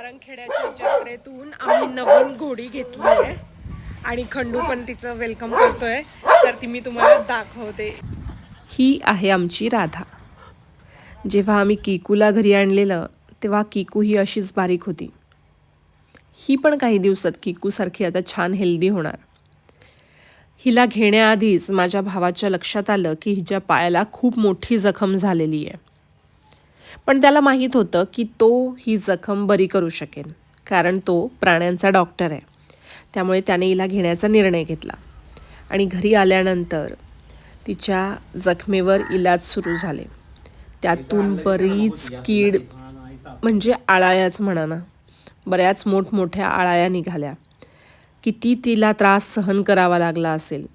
सारंगखेड्याच्या जत्रेतून आम्ही नवीन घोडी घेतली आहे आणि खंडू पण तिचं वेलकम करतोय, तर ती मी तुम्हाला दाखवते. ही आहे आमची राधा. जेव्हा आम्ही किकूला घरी आणलेलं तेव्हा किकू ही अशीच बारीक होती. ही पण काही दिवसात किकूसारखी आता छान हेल्दी होणार. हिला घेण्याआधीच माझ्या भावाच्या लक्षात आलं की हिच्या पायाला खूप मोठी जखम झालेली आहे. पण त्याला माहीत होतं की तो ही जखम बरी करू शकेल, कारण तो प्राण्यांचा डॉक्टर आहे. त्यामुळे त्याने हिला घेण्याचा निर्णय घेतला आणि घरी आल्यानंतर तिच्या जखमेवर इलाज सुरू झाले. त्यातून बरीच कीड म्हणजे आळायाच म्हणा ना, बऱ्याच मोठमोठ्या आळाया निघाल्या. किती तिला त्रास सहन करावा लागला असेल.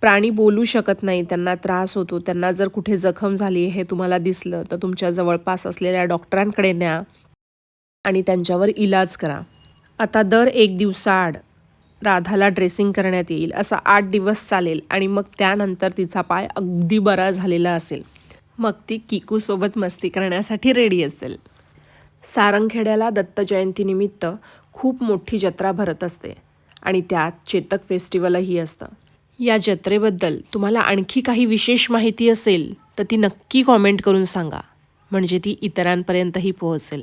प्राणी बोलू शकत नाही, त्यांना त्रास होतो. त्यांना जर कुठे जखम झाली हे तुम्हाला दिसलं तर तुमच्या जवळपास असलेल्या डॉक्टरांकडे न्या आणि त्यांच्यावर इलाज करा. आता दर 1 दिवसाआड राधाला ड्रेसिंग करण्यात येईल. असा 8 दिवस चालेल आणि मग त्यानंतर तिचा पाय अगदी बरा झालेला असेल. मग ती किकूसोबत मस्ती करण्यासाठी रेडी असेल. सारंगखेड्याला दत्त जयंतीनिमित्त खूप मोठी जत्रा भरत असते आणि त्यात चेतक फेस्टिवलही असतं. या जत्रेबद्दल तुम्हाला आणखी काही विशेष माहिती असेल तर ती नक्की कॉमेंट करून सांगा, म्हणजे ती इतरांपर्यंतही पोहोचेल.